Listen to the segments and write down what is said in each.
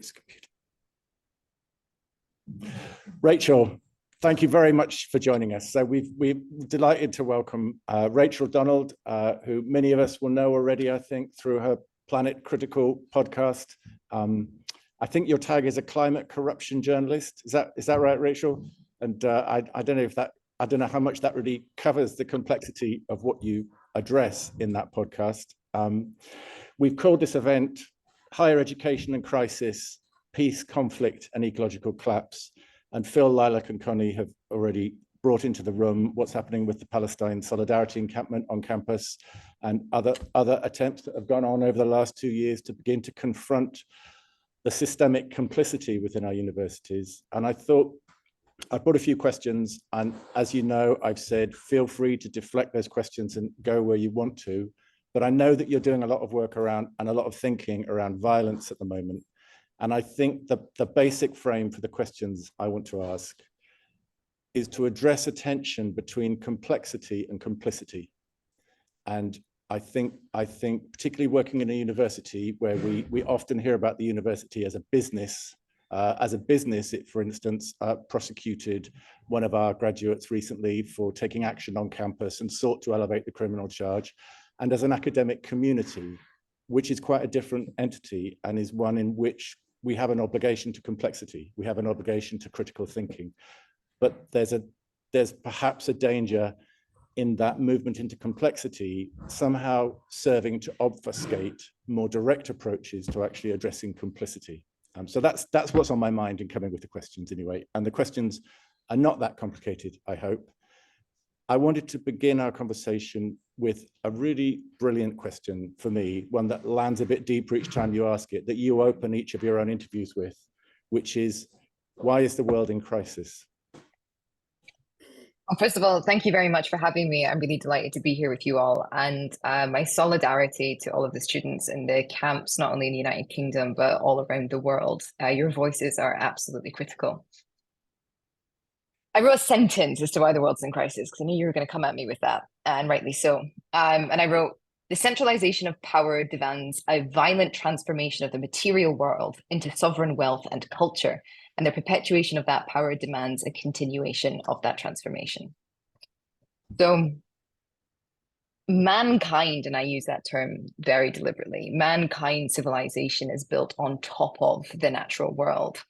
this computer. Rachel, thank you very much for joining us. So we're delighted to welcome Rachel Donald, who many of us will know already, I think, through her Planet Critical podcast. I think your tag is a climate corruption journalist. Is that right, Rachel? And I don't know how much that really covers the complexity of what you address in that podcast. We've called this event Higher Education and Crisis, Peace, Conflict and Ecological Collapse. And Phil, Lilac and Connie have already brought into the room what's happening with the Palestine Solidarity encampment on campus and other attempts that have gone on over the last 2 years to begin to confront the systemic complicity within our universities. And I thought I brought a few questions, and as you know, I've said, feel free to deflect those questions and go where you want to. But I know that you're doing a lot of work around and a lot of thinking around violence at the moment. And I think the basic frame for the questions I want to ask is to address a tension between complexity and complicity. And I think particularly working in a university where we often hear about the university as a business. It, for instance, prosecuted one of our graduates recently for taking action on campus and sought to elevate the criminal charge. And as an academic community, which is quite a different entity and is one in which we have an obligation to complexity. We have an obligation to critical thinking. But there's perhaps a danger in that movement into complexity somehow serving to obfuscate more direct approaches to actually addressing complicity. So that's what's on my mind in coming with the questions anyway. And the questions are not that complicated, I hope. I wanted to begin our conversation with a really brilliant question for me, one that lands a bit deeper each time you ask it, that you open each of your own interviews with, which is, why is the world in crisis? Well, first of all, thank you very much for having me. I'm really delighted to be here with you all, and my solidarity to all of the students in the camps, not only in the United Kingdom, but all around the world. Your voices are absolutely critical. I wrote a sentence as to why the world's in crisis, because I knew you were going to come at me with that, and rightly so. And I wrote, the centralization of power demands a violent transformation of the material world into sovereign wealth and culture, and the perpetuation of that power demands a continuation of that transformation. So mankind, and I use that term very deliberately, mankind civilization is built on top of the natural world.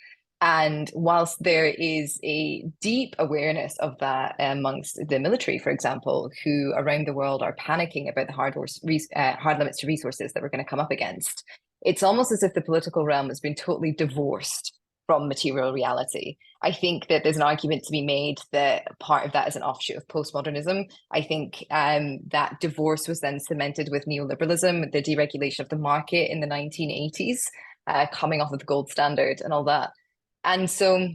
And whilst there is a deep awareness of that amongst the military, for example, who around the world are panicking about the hard limits to resources that we're going to come up against, it's almost as if the political realm has been totally divorced from material reality. I think that there's an argument to be made that part of that is an offshoot of postmodernism. I think that divorce was then cemented with neoliberalism, the deregulation of the market in the 1980s, coming off of the gold standard and all that. And so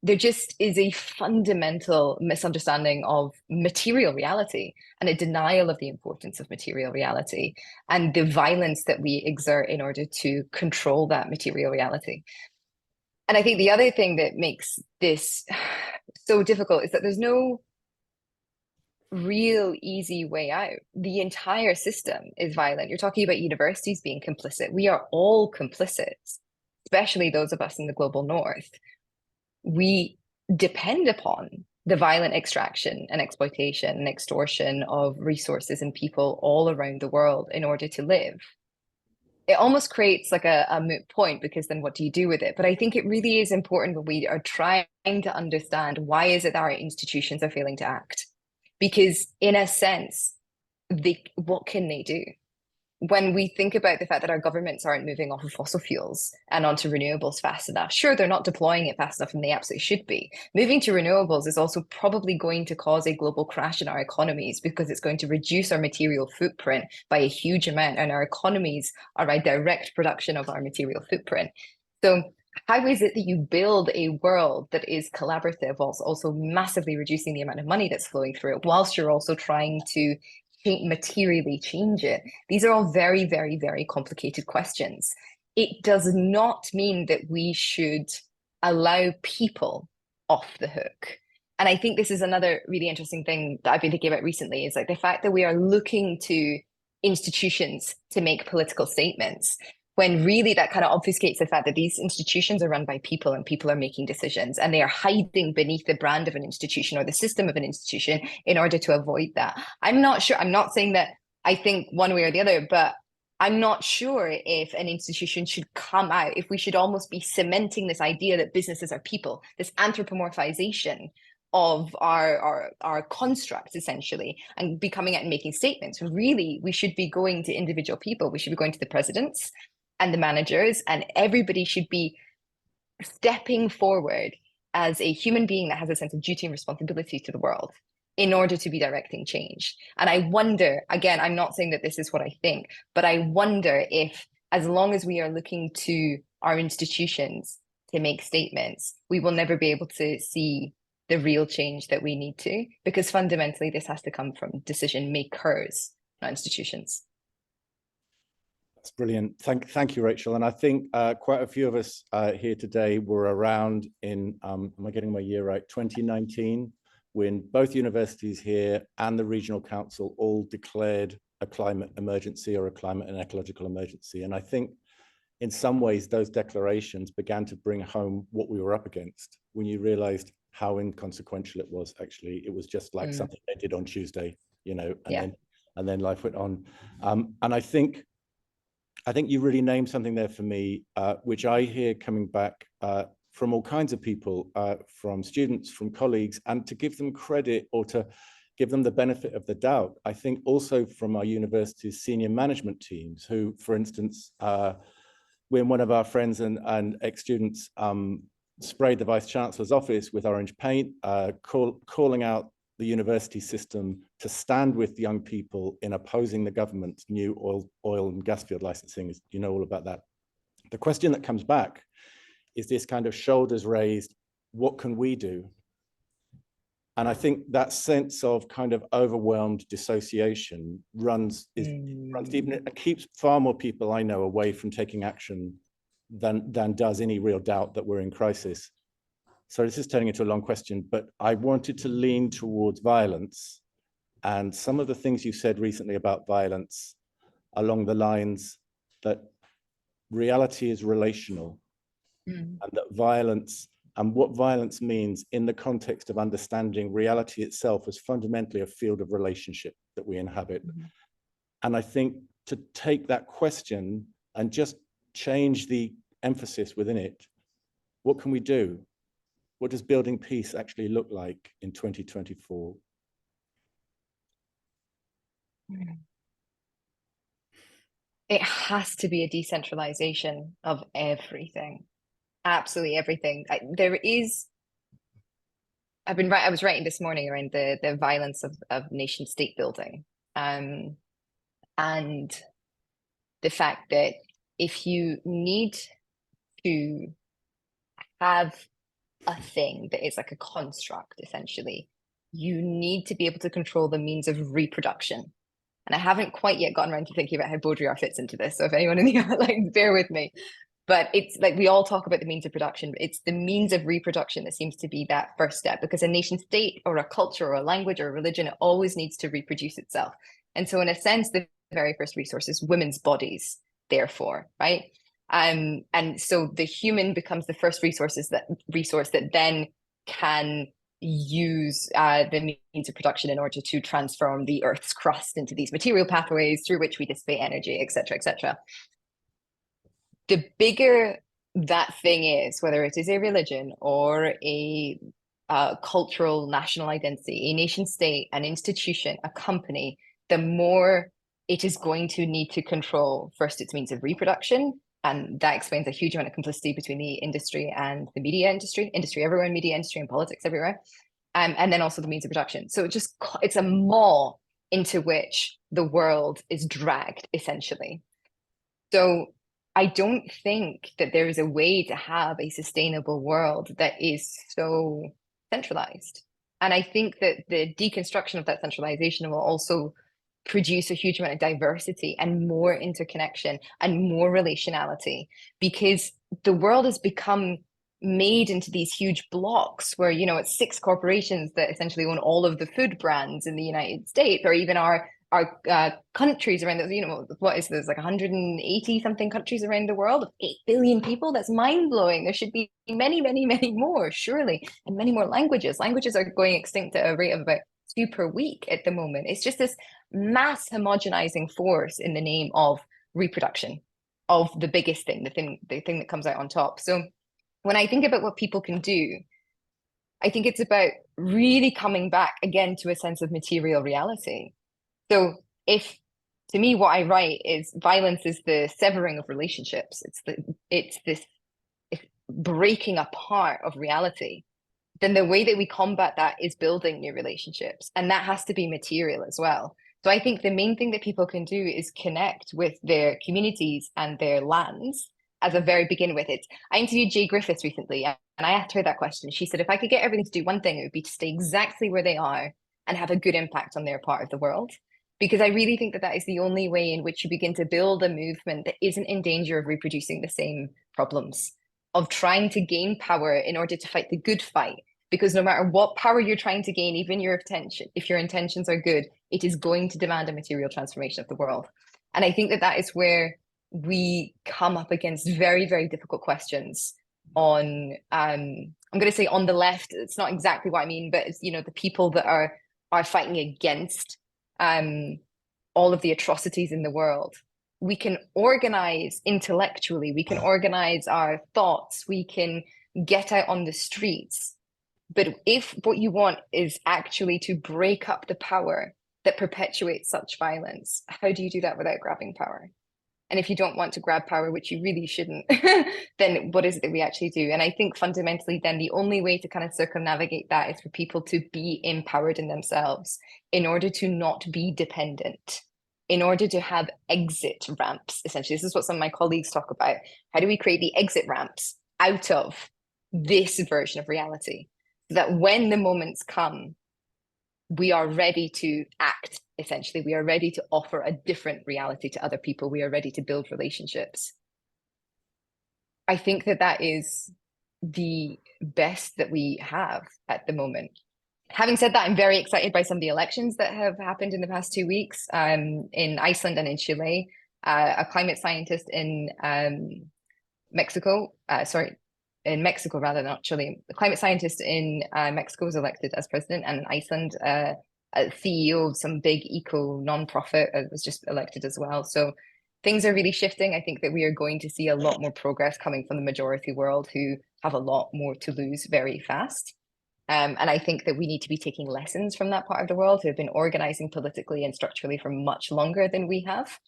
there just is a fundamental misunderstanding of material reality and a denial of the importance of material reality and the violence that we exert in order to control that material reality. And I think the other thing that makes this so difficult is that there's no real easy way out. The entire system is violent. You're talking about universities being complicit. We are all complicit, especially those of us in the global north. We depend upon the violent extraction and exploitation and extortion of resources and people all around the world in order to live. It almost creates like a moot point, because then what do you do with it? But I think it really is important when we are trying to understand why is it that our institutions are failing to act? Because in a sense, what can they do? When we think about the fact that our governments aren't moving off of fossil fuels and onto renewables fast enough, sure, they're not deploying it fast enough, and they absolutely should be. Moving to renewables is also probably going to cause a global crash in our economies, because it's going to reduce our material footprint by a huge amount, and our economies are a direct production of our material footprint. So how is it that you build a world that is collaborative whilst also massively reducing the amount of money that's flowing through it, whilst you're also trying to materially change it? These are all very, very, very complicated questions. It does not mean that we should allow people off the hook. And I think this is another really interesting thing that I've been thinking about recently, is like the fact that we are looking to institutions to make political statements. when really that kind of obfuscates the fact that these institutions are run by people and people are making decisions, and they are hiding beneath the brand of an institution or the system of an institution in order to avoid that. I'm not sure. I'm not saying that I think one way or the other, but I'm not sure if an institution should come out, if we should almost be cementing this idea that businesses are people, this anthropomorphization of our constructs essentially, and be coming out and making statements. Really, we should be going to individual people. We should be going to the presidents and the managers, and everybody should be stepping forward as a human being that has a sense of duty and responsibility to the world in order to be directing change. And I wonder, again, I'm not saying that this is what I think, but I wonder if, as long as we are looking to our institutions to make statements, we will never be able to see the real change that we need to, because fundamentally this has to come from decision makers, not institutions. That's brilliant. Thank you, Rachel. And I think quite a few of us here today were around in, am I getting my year right, 2019, when both universities here and the regional council all declared a climate emergency or a climate and ecological emergency. And I think in some ways those declarations began to bring home what we were up against, when you realized how inconsequential it was. Actually, it was just like something they did on Tuesday, you know, and then life went on. And I think you really named something there for me, which I hear coming back from all kinds of people, from students, from colleagues, and to give them credit or to give them the benefit of the doubt. I think also from our university's senior management teams, who, for instance, when one of our friends and ex-students sprayed the Vice Chancellor's office with orange paint, calling out the university system to stand with young people in opposing the government's new oil and gas field licensing. You know all about that. The question that comes back is this kind of shoulders raised, what can we do? And I think that sense of kind of overwhelmed dissociation runs deep, and it keeps far more people I know away from taking action than does any real doubt that we're in crisis. So this is turning into a long question, but I wanted to lean towards violence, and some of the things you said recently about violence along the lines that reality is relational, and that violence and what violence means in the context of understanding reality itself as fundamentally a field of relationship that we inhabit. And I think to take that question and just change the emphasis within it, what can we do? What does building peace actually look like in 2024? It has to be a decentralization of everything. Absolutely everything. I was writing this morning around the violence of nation state building, and the fact that if you need to have a thing that is like a construct, essentially, you need to be able to control the means of reproduction. And I haven't quite yet gotten around to thinking about how Baudrillard fits into this. So if anyone in the like, bear with me. But it's like we all talk about the means of production, but it's the means of reproduction that seems to be that first step, because a nation state or a culture or a language or a religion, it always needs to reproduce itself. And so in a sense, the very first resource is women's bodies, therefore, right? And so the human becomes the first resource that then can use the means of production in order to transform the Earth's crust into these material pathways through which we dissipate energy, et cetera, et cetera. The bigger that thing is, whether it is a religion or a cultural national identity, a nation state, an institution, a company, the more it is going to need to control first its means of reproduction. And that explains a huge amount of complicity between the industry and the media industry everywhere, media industry and politics everywhere. And then also the means of production. So it's a maw into which the world is dragged, essentially. So I don't think that there is a way to have a sustainable world that is so centralized. And I think that the deconstruction of that centralization will also produce a huge amount of diversity and more interconnection and more relationality, because the world has become made into these huge blocks where, you know, it's 6 corporations that essentially own all of the food brands in the United States, or even are our countries around the, what is there's like 180 something countries around the world of 8 billion people. That's mind blowing. There should be many, many, many more, surely, and many more languages. Languages are going extinct at a rate of about 2 per week at the moment. It's just this mass homogenizing force in the name of reproduction, of the biggest thing, the thing that comes out on top. So when I think about what people can do, I think it's about really coming back again to a sense of material reality. So if, to me, what I write is violence is the severing of relationships. It's this breaking apart of reality. Then the way that we combat that is building new relationships, and that has to be material as well. So I think the main thing that people can do is connect with their communities and their lands as a very beginning with it. I interviewed Jay Griffiths recently, and I asked her that question. She said, if I could get everything to do one thing, it would be to stay exactly where they are and have a good impact on their part of the world. Because I really think that that is the only way in which you begin to build a movement that isn't in danger of reproducing the same problems, of trying to gain power in order to fight the good fight. Because no matter what power you're trying to gain, even your intention, if your intentions are good, it is going to demand a material transformation of the world. And I think that that is where we come up against very, very difficult questions on, I'm going to say on the left. It's not exactly what I mean, but it's, the people that are fighting against all of the atrocities in the world. We can organize intellectually, we can organize our thoughts, we can get out on the streets. But if what you want is actually to break up the power that perpetuates such violence, how do you do that without grabbing power? And if you don't want to grab power, which you really shouldn't, then what is it that we actually do? And I think fundamentally, then the only way to kind of circumnavigate that is for people to be empowered in themselves in order to not be dependent, in order to have exit ramps. Essentially, this is what some of my colleagues talk about. How do we create the exit ramps out of this version of reality? So that when the moments come, we are ready to act, essentially. We are ready to offer a different reality to other people. We are ready to build relationships. I think that that is the best that we have at the moment. Having said that, I'm very excited by some of the elections that have happened in the past 2 weeks in Iceland and in Chile. A climate scientist in Mexico rather, not Chile. The climate scientist in Mexico was elected as president, and in Iceland, a CEO of some big eco nonprofit was just elected as well. So things are really shifting. I think that we are going to see a lot more progress coming from the majority world, who have a lot more to lose very fast. And I think that we need to be taking lessons from that part of the world, who have been organizing politically and structurally for much longer than we have,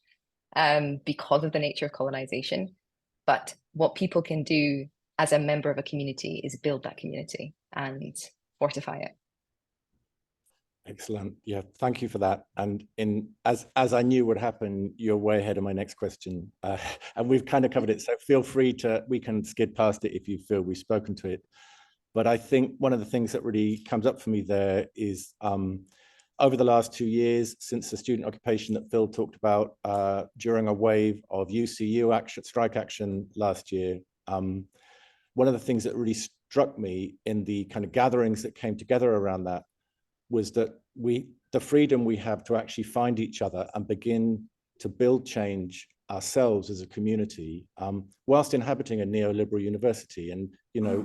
because of the nature of colonization. But what people can do as a member of a community is build that community and fortify it. Excellent. Yeah, thank you for that. And as I knew would happen, you're way ahead of my next question. And we've kind of covered it. So feel free we can skid past it if you feel we've spoken to it. But I think one of the things that really comes up for me there is over the last 2 years, since the student occupation that Phil talked about, during a wave of UCU strike action last year, one of the things that really struck me in the kind of gatherings that came together around that was that the freedom we have to actually find each other and begin to build change ourselves as a community, whilst inhabiting a neoliberal university. And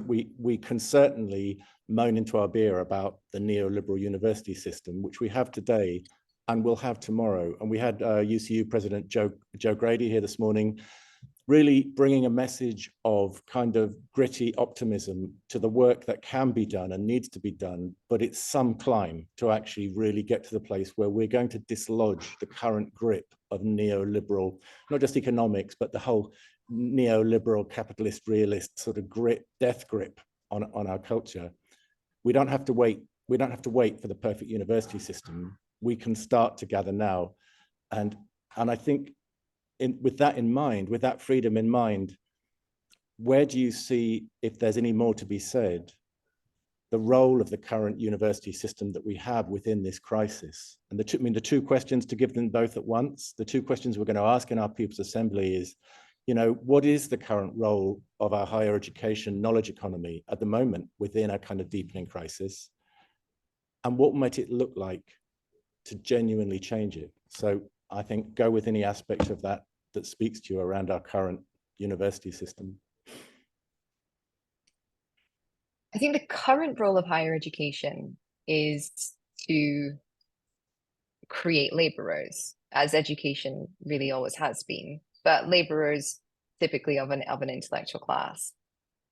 we can certainly moan into our beer about the neoliberal university system, which we have today and will have tomorrow. And we had UCU President Joe Grady here this morning, really bringing a message of kind of gritty optimism to the work that can be done and needs to be done, but it's some climb to actually really get to the place where we're going to dislodge the current grip of neoliberal, not just economics, but the whole neoliberal capitalist realist sort of death grip on our culture. We don't have to wait. We don't have to wait for the perfect university system. We can start to gather now. And I think with that in mind, with that freedom in mind, where do you see, if there's any more to be said, the role of the current university system that we have within this crisis? And the two questions, to give them both at once, the two questions we're going to ask in our People's Assembly is, what is the current role of our higher education knowledge economy at the moment within a kind of deepening crisis? And what might it look like to genuinely change it? So I think go with any aspect of that that speaks to you around our current university system. I think the current role of higher education is to create laborers, as education really always has been, but laborers typically of an intellectual class,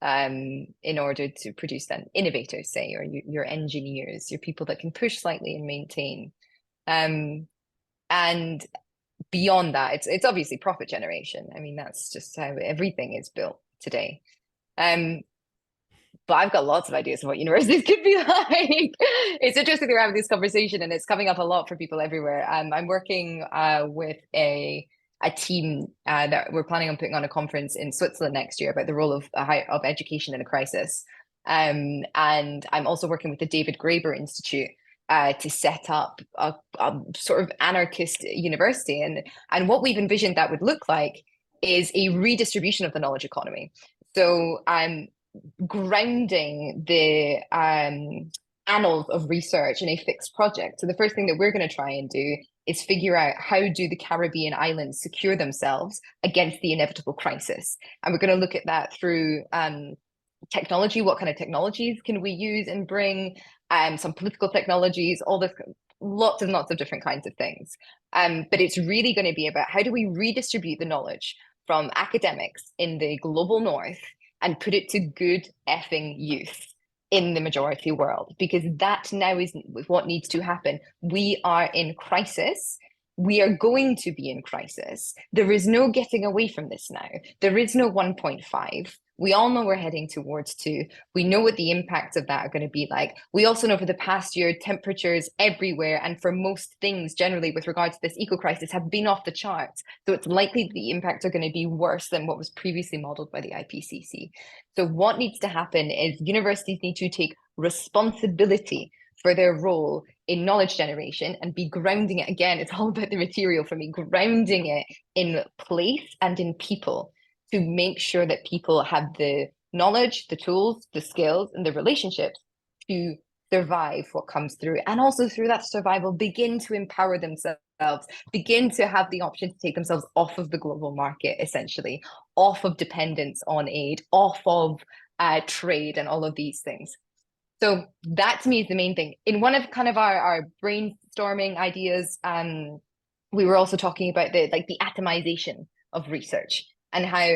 in order to produce then innovators, say, or your engineers, your people that can push slightly and maintain. And beyond that, it's obviously profit generation. I mean, that's just how everything is built today. But I've got lots of ideas of what universities could be like. It's interesting that we're having this conversation, and it's coming up a lot for people everywhere. I'm working with a team that we're planning on putting on a conference in Switzerland next year about the role of education in a crisis. And I'm also working with the David Graeber Institute to set up a sort of anarchist university. And what we've envisioned that would look like is a redistribution of the knowledge economy. So grounding the annals of research in a fixed project. So the first thing that we're going to try and do is figure out how do the Caribbean islands secure themselves against the inevitable crisis. And we're going to look at that through technology. What kind of technologies can we use and bring? Some political technologies, all this, lots and lots of different kinds of things. But it's really going to be about how do we redistribute the knowledge from academics in the global north and put it to good effing use in the majority world, because that now is what needs to happen. We are in crisis. We are going to be in crisis. There is no getting away from this now. There is no 1.5. We all know we're heading towards 2. We know what the impacts of that are going to be like. We also know for the past year, temperatures everywhere, and for most things generally with regards to this eco-crisis, have been off the charts. So it's likely the impacts are going to be worse than what was previously modeled by the IPCC. So what needs to happen is universities need to take responsibility for their role in knowledge generation and be grounding it. Again, it's all about the material for me, grounding it in place and in people, to make sure that people have the knowledge, the tools, the skills, and the relationships to survive what comes through. And also through that survival, begin to empower themselves, begin to have the option to take themselves off of the global market, essentially, off of dependence on aid, off of trade and all of these things. So that to me is the main thing. In one of kind of our brainstorming ideas, we were also talking about the atomization of research, and how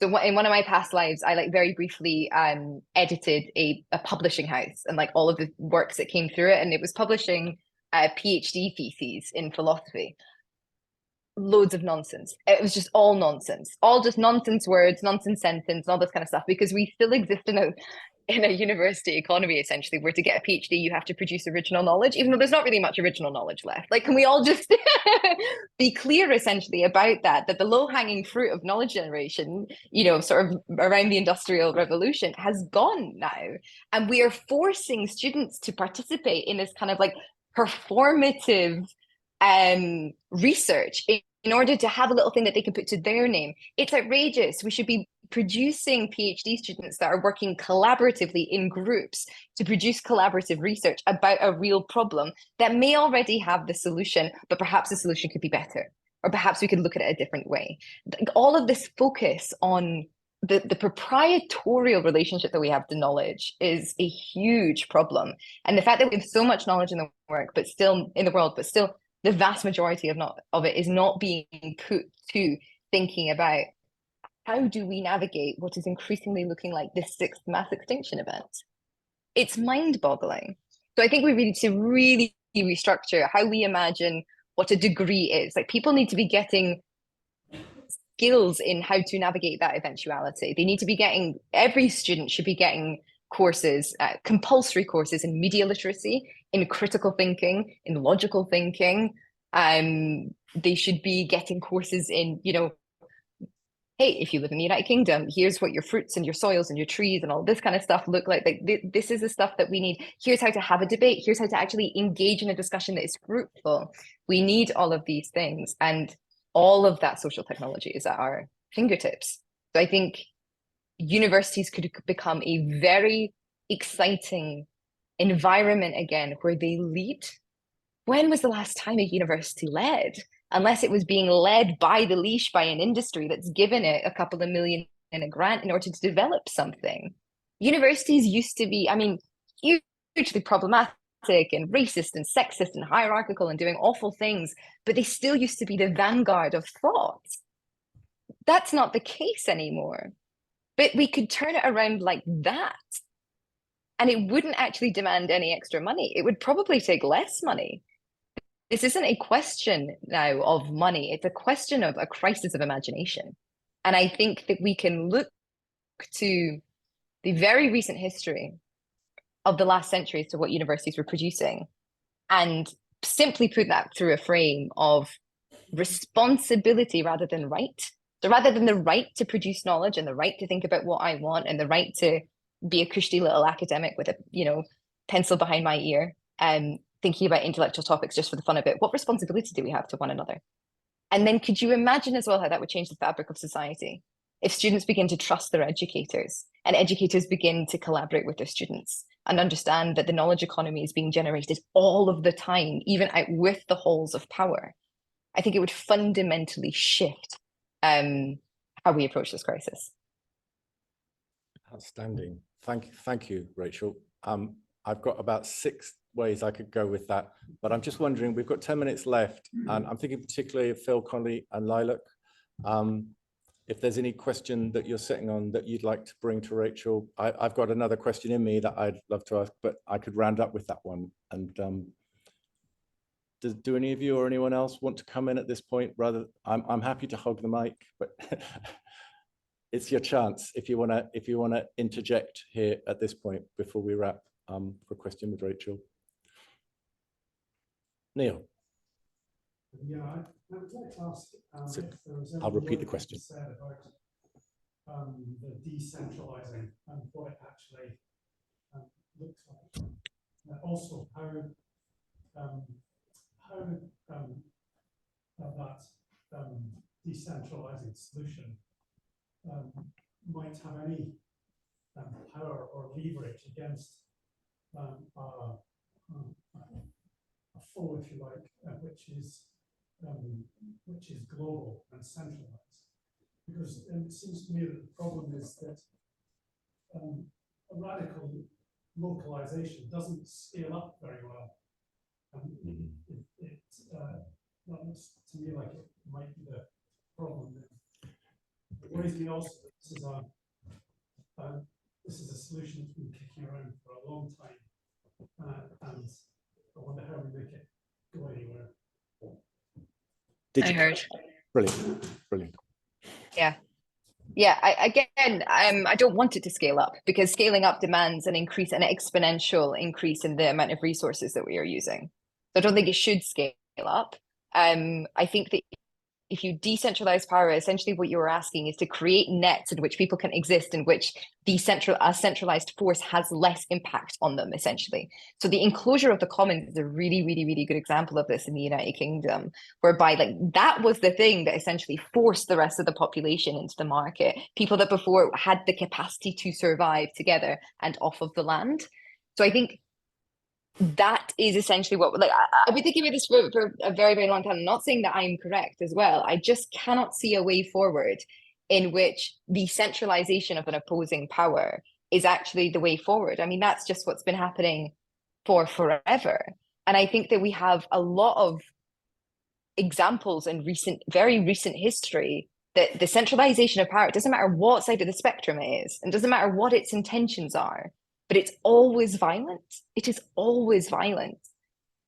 so in one of my past lives, I very briefly edited a publishing house and all of the works that came through it, and it was publishing PhD theses in philosophy. Loads of nonsense. It was just all nonsense, all just nonsense words, nonsense sentence, and all this kind of stuff, because we still exist in a university economy, essentially, where to get a PhD, you have to produce original knowledge, even though there's not really much original knowledge left. Can we all just be clear, essentially, about that the low-hanging fruit of knowledge generation, sort of around the Industrial Revolution, has gone now. And we are forcing students to participate in this kind of performative research in order to have a little thing that they can put to their name. It's outrageous. We should be producing PhD students that are working collaboratively in groups to produce collaborative research about a real problem that may already have the solution, but perhaps the solution could be better, or perhaps we could look at it a different way. All of this focus on the proprietorial relationship that we have to knowledge is a huge problem. And the fact that we have so much knowledge in the world, but still the vast majority of it is not being put to thinking about how do we navigate what is increasingly looking like this 6th mass extinction event. It's mind-boggling. So I think we need to really restructure how we imagine what a degree is. People need to be getting skills in how to navigate that eventuality. They need to be getting, every student should be getting courses, compulsory courses in media literacy, in critical thinking, in logical thinking. They should be getting courses in, hey, if you live in the United Kingdom, here's what your fruits and your soils and your trees and all this kind of stuff look like. This is the stuff that we need. Here's how to have a debate. Here's how to actually engage in a discussion that is fruitful. We need all of these things. And all of that social technology is at our fingertips. So I think universities could become a very exciting environment again, where they lead when was the last time a university led? Unless it was being led by the leash by an industry that's given it a couple of million in a grant in order to develop something. Universities used to be, I mean, hugely problematic and racist and sexist and hierarchical and doing awful things, but they still used to be the vanguard of thought. That's not the case anymore. But we could turn it around like that, and it wouldn't actually demand any extra money. It would probably take less money. This isn't a question now of money. It's a question of a crisis of imagination. And I think that we can look to the very recent history of the last century as to what universities were producing and simply put that through a frame of responsibility rather than right. So rather than the right to produce knowledge and the right to think about what I want and the right to be a cushy little academic with a, you know, pencil behind my ear and thinking about intellectual topics just for the fun of it, what responsibility do we have to one another? And then could you imagine as well how that would change the fabric of society? If students begin to trust their educators and educators begin to collaborate with their students and understand that the knowledge economy is being generated all of the time, even out with the halls of power, I think it would fundamentally shift how we approach this crisis. Outstanding. Thank you, Rachel. I've got about 6 ways I could go with that, but I'm just wondering, we've got 10 minutes left, and I'm thinking particularly of Phil, Conley and Lilac. If there's any question that you're sitting on that you'd like to bring to Rachel, I've got another question in me that I'd love to ask, but I could round up with that one. And do any of you or anyone else want to come in at this point? Rather, I'm happy to hog the mic, but it's your chance if you wanna interject here at this point before we wrap for a question with Rachel. Neil. Yeah, I would like to ask So if there was I'll repeat the question. Said about the decentralizing and what it actually looks like. Also, how that decentralizing solution might have any power or leverage against a foe, if you like, which is global and centralized. Because it seems to me that the problem is that a radical localization doesn't scale up very well. That looks to me like it might be the problem. It worries me also that this is a solution that's been kicking around for a long time, and I wonder how we make it go anywhere. I heard. Brilliant. Yeah. I don't want it to scale up, because scaling up demands an exponential increase in the amount of resources that we are using. So I don't think it should scale up. I think that if you decentralize power, essentially what you're asking is to create nets in which people can exist, in which a centralized force has less impact on them, essentially. So the enclosure of the commons is a really, really, really good example of this in the United Kingdom, whereby like that was the thing that essentially forced the rest of the population into the market. People that before had the capacity to survive together and off of the land. So I think that is essentially what, like, I've been thinking about this for a very, very long time. I'm not saying that I'm correct as well. I just cannot see a way forward in which the centralization of an opposing power is actually the way forward. I mean, that's just what's been happening for forever. And I think that we have a lot of examples in very recent history that the centralization of power, it doesn't matter what side of the spectrum it is, and doesn't matter what its intentions are, but it's always violent. It is always violent.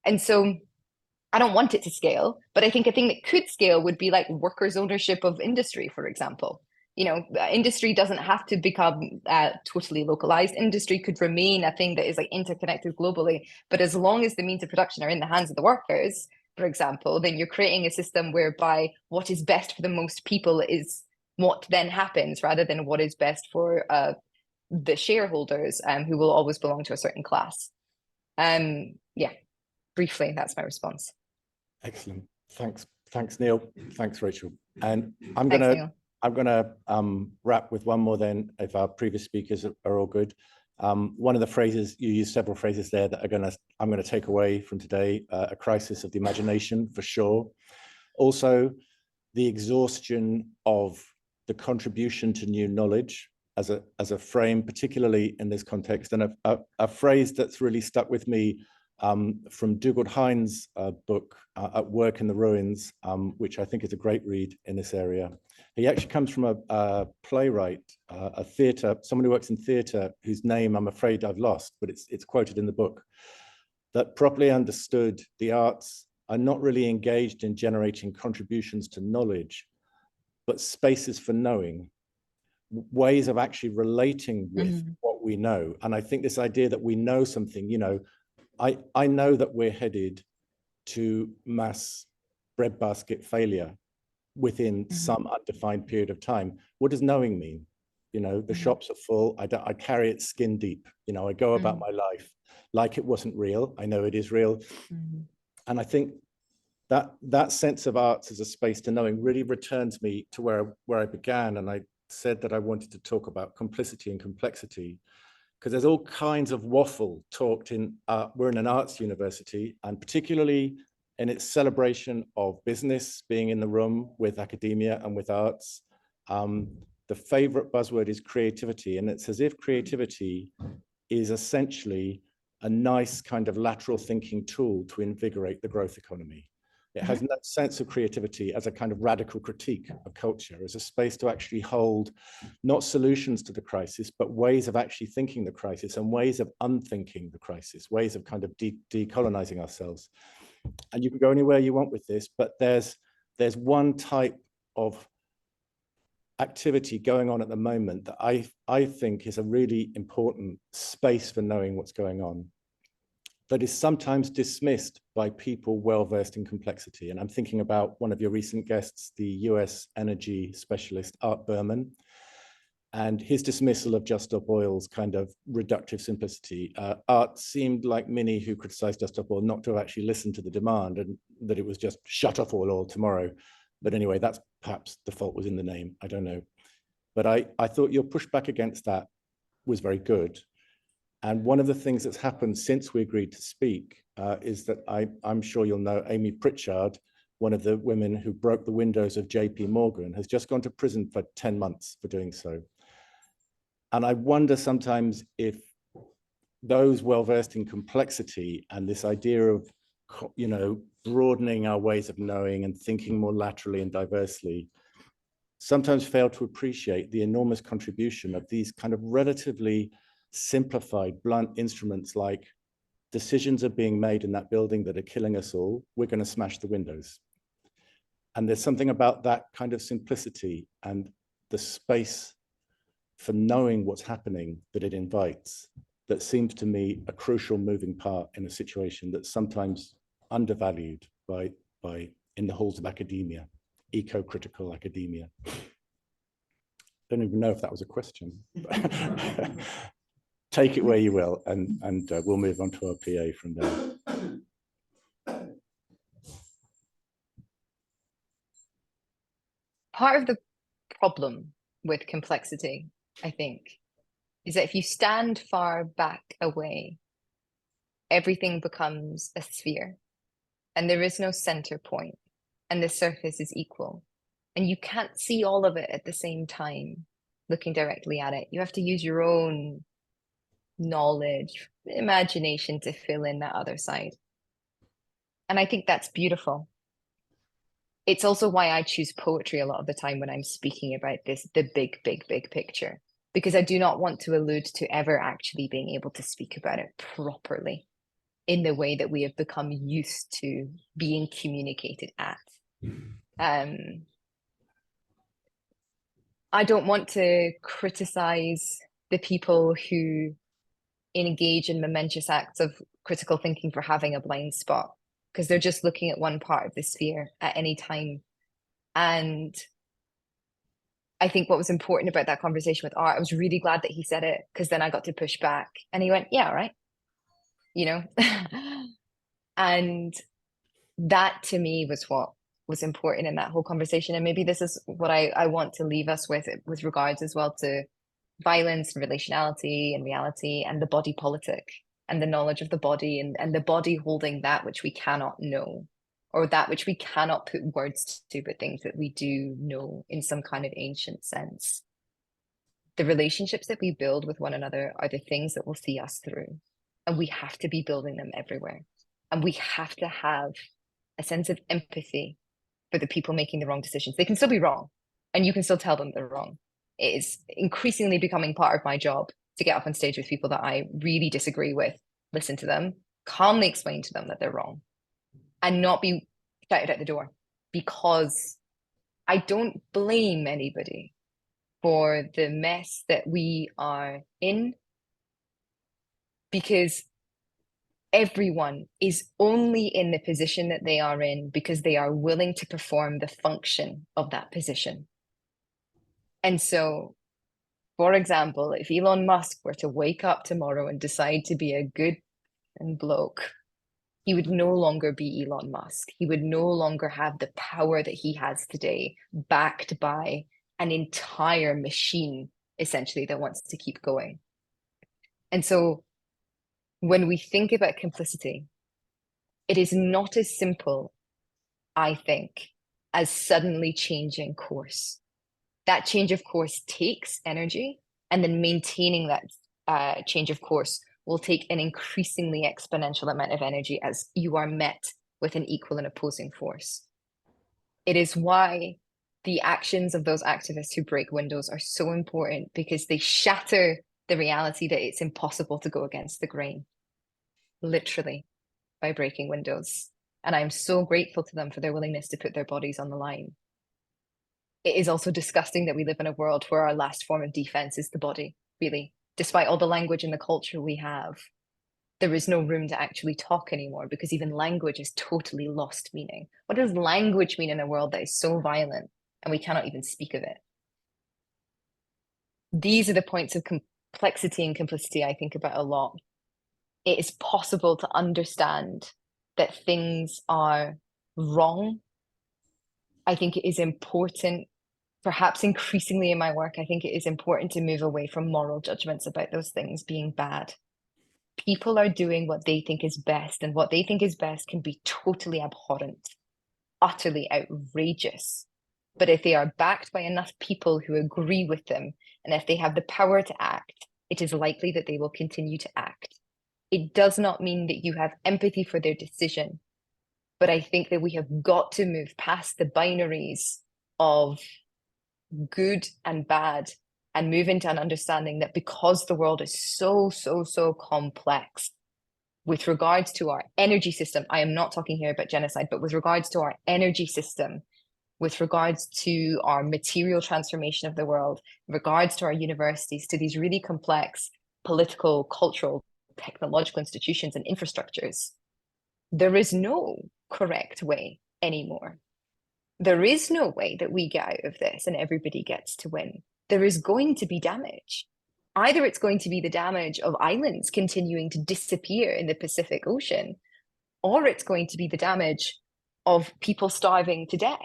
And so I don't want it to scale, but I think a thing that could scale would be like workers' ownership of industry, for example. You know, industry doesn't have to become totally localized. Industry could remain a thing that is like interconnected globally, but as long as the means of production are in the hands of the workers, for example, then you're creating a system whereby what is best for the most people is what then happens, rather than what is best for the shareholders, who will always belong to a certain class. Yeah, briefly, that's my response. Excellent. Thanks, Neil. Thanks, Rachel. And I'm gonna wrap with one more then, if our previous speakers are all good. One of the phrases, you use several phrases there that I'm going to take away from today, a crisis of the imagination for sure. Also, the exhaustion of the contribution to new knowledge as a frame, particularly in this context, and a phrase that's really stuck with me from Dougald Hines' book, At Work in the Ruins, which I think is a great read in this area. He actually comes from a playwright, a theatre, someone who works in theatre, whose name I'm afraid I've lost, but it's quoted in the book, that properly understood, the arts are not really engaged in generating contributions to knowledge, but spaces for knowing, ways of actually relating with what we know. And I think this idea that we know something, you know, I know that we're headed to mass breadbasket failure within some undefined period of time. What does knowing mean? You know, the shops are full. I carry it skin deep. You know, I go about my life like it wasn't real. I know it is real. And I think that sense of arts as a space to knowing really returns me to where I began. And I said that I wanted to talk about complicity and complexity, because there's all kinds of waffle talked in, we're in an arts university, and particularly in its celebration of business being in the room with academia and with arts. The favorite buzzword is creativity, and it's as if creativity is essentially a nice kind of lateral thinking tool to invigorate the growth economy. It has no sense of creativity as a kind of radical critique of culture, as a space to actually hold not solutions to the crisis, but ways of actually thinking the crisis and ways of unthinking the crisis, ways of kind of decolonizing ourselves. And you can go anywhere you want with this, but there's one type of activity going on at the moment that I think is a really important space for knowing what's going on, that is sometimes dismissed by people well-versed in complexity. And I'm thinking about one of your recent guests, the US energy specialist, Art Berman, and his dismissal of Just Stop Oil's kind of reductive simplicity. Art seemed like many who criticized Just Stop Oil not to have actually listened to the demand, and that it was just shut off oil tomorrow. But anyway, that's perhaps the fault was in the name, I don't know. But I thought your pushback against that was very good. And one of the things that's happened since we agreed to speak is that I'm sure you'll know Amy Pritchard, one of the women who broke the windows of JP Morgan, has just gone to prison for 10 months for doing so. And I wonder sometimes if those well-versed in complexity and this idea of, you know, broadening our ways of knowing and thinking more laterally and diversely, sometimes fail to appreciate the enormous contribution of these kind of relatively simplified, blunt instruments like decisions are being made in that building that are killing us all. We're going to smash the windows. And there's something about that kind of simplicity and the space for knowing what's happening that it invites that seems to me a crucial moving part in a situation that's sometimes undervalued by in the halls of academia, eco-critical academia. Don't even know if that was a question. Take it where you will, and we'll move on to our PA from there. Part of the problem with complexity, I think, is that if you stand far back away, everything becomes a sphere and there is no center point and the surface is equal. And you can't see all of it at the same time looking directly at it. You have to use your own knowledge, imagination to fill in that other side. And I think that's beautiful. It's also why I choose poetry a lot of the time when I'm speaking about this, the big, big, big picture, because I do not want to allude to ever actually being able to speak about it properly in the way that we have become used to being communicated at. I don't want to criticize the people who engage in momentous acts of critical thinking for having a blind spot, because they're just looking at one part of the sphere at any time. And I think what was important about that conversation with Art, I was really glad that he said it, because then I got to push back and he went, yeah, right. You know, and that to me was what was important in that whole conversation. And maybe this is what I want to leave us with regards as well to violence and relationality and reality and the body politic and the knowledge of the body and the body holding that which we cannot know, or that which we cannot put words to, but things that we do know in some kind of ancient sense. The relationships that we build with one another are the things that will see us through. And we have to be building them everywhere. And we have to have a sense of empathy for the people making the wrong decisions. They can still be wrong, and you can still tell them they're wrong. It is increasingly becoming part of my job to get up on stage with people that I really disagree with, listen to them, calmly explain to them that they're wrong, and not be shouted out the door, because I don't blame anybody for the mess that we are in, because everyone is only in the position that they are in because they are willing to perform the function of that position. And so, for example, if Elon Musk were to wake up tomorrow and decide to be a good bloke, he would no longer be Elon Musk. He would no longer have the power that he has today, backed by an entire machine, essentially, that wants to keep going. And so when we think about complicity, it is not as simple, I think, as suddenly changing course. That change of course takes energy, and then maintaining that change of course will take an increasingly exponential amount of energy as you are met with an equal and opposing force. It is why the actions of those activists who break windows are so important, because they shatter the reality that it's impossible to go against the grain, literally, by breaking windows. And I'm so grateful to them for their willingness to put their bodies on the line. It is also disgusting that we live in a world where our last form of defense is the body, really. Despite all the language and the culture we have, there is no room to actually talk anymore, because even language has totally lost meaning. What does language mean in a world that is so violent and we cannot even speak of it? These are the points of complexity and complicity I think about a lot. It is possible to understand that things are wrong. I think it is important, perhaps increasingly in my work, I think it is important to move away from moral judgments about those things being bad. People are doing what they think is best, and what they think is best can be totally abhorrent, utterly outrageous. But if they are backed by enough people who agree with them, and if they have the power to act, it is likely that they will continue to act. It does not mean that you have empathy for their decision, but I think that we have got to move past the binaries of good and bad and move into an understanding that because the world is so complex with regards to our energy system, I am not talking here about genocide, but with regards to our energy system, with regards to our material transformation of the world, regards to our universities, to these really complex political, cultural, technological institutions and infrastructures, there is no correct way anymore. There is no way that we get out of this and everybody gets to win. There is going to be damage. Either it's going to be the damage of islands continuing to disappear in the Pacific Ocean, or it's going to be the damage of people starving to death,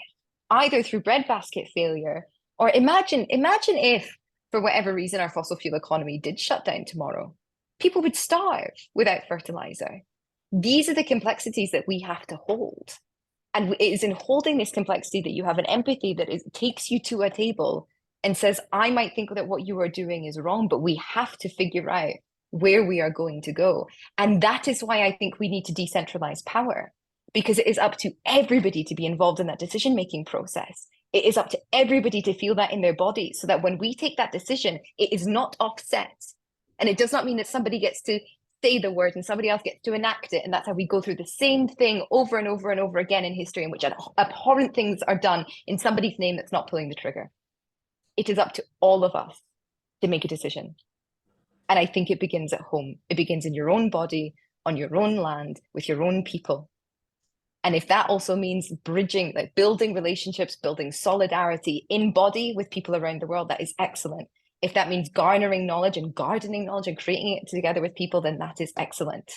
either through breadbasket failure, or imagine if, for whatever reason, our fossil fuel economy did shut down tomorrow. People would starve without fertilizer. These are the complexities that we have to hold. And it is in holding this complexity that you have an empathy that takes you to a table and says, I might think that what you are doing is wrong, but we have to figure out where we are going to go. And that is why I think we need to decentralize power, because it is up to everybody to be involved in that decision-making process. It is up to everybody to feel that in their body, so that when we take that decision, it is not offset. And it does not mean that somebody gets to say the word and somebody else gets to enact it. And that's how we go through the same thing over and over and over again in history, in which abhorrent things are done in somebody's name that's not pulling the trigger. It is up to all of us to make a decision. And I think it begins at home. It begins in your own body, on your own land, with your own people. And if that also means bridging, like building relationships, building solidarity in body with people around the world, that is excellent. If that means garnering knowledge and gardening knowledge and creating it together with people, then that is excellent.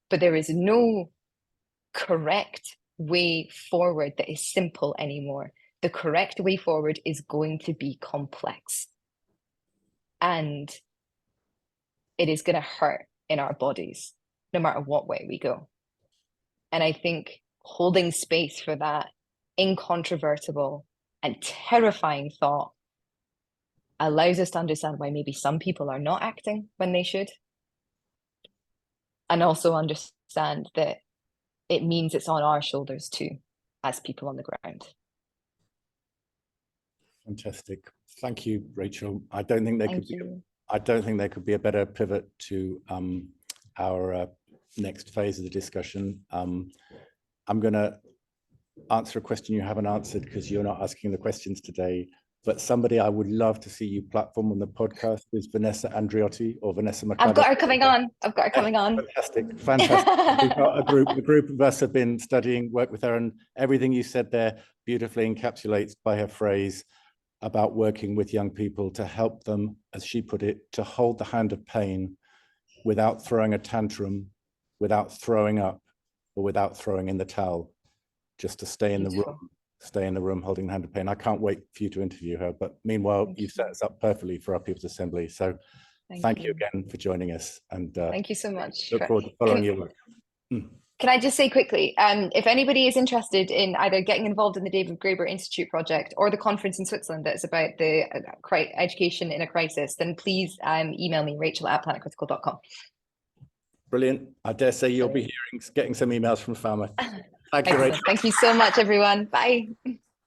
But there is no correct way forward that is simple anymore. The correct way forward is going to be complex. and it is going to hurt in our bodies, no matter what way we go. And I think holding space for that incontrovertible and terrifying thought allows us to understand why maybe some people are not acting when they should. And also understand that it means it's on our shoulders too, as people on the ground. Fantastic. Thank you, Rachel. I don't think there could be a better pivot to our next phase of the discussion. I'm going to answer a question you haven't answered because you're not asking the questions today, but somebody I would love to see you platform on the podcast is Vanessa Andriotti or Vanessa McCullough. I've got her coming on. Fantastic, fantastic. We've got a group of us have been studying, work with her, and everything you said there beautifully encapsulates by her phrase about working with young people to help them, as she put it, to hold the hand of pain without throwing a tantrum, without throwing up, or without throwing in the towel, just to stay in the room holding the hand of pain. I can't wait for you to interview her, but meanwhile, you've set us up perfectly for our People's Assembly. So thank you again for joining us. And thank you so much. Look forward to following your work. Can I just say quickly, if anybody is interested in either getting involved in the David Graeber Institute project or the conference in Switzerland that's about the education in a crisis, then please email me, rachel@planetcritical.com. Brilliant. I dare say you'll be getting some emails from Falmouth. Thank you, Rachel. Thank you so much, everyone. Bye.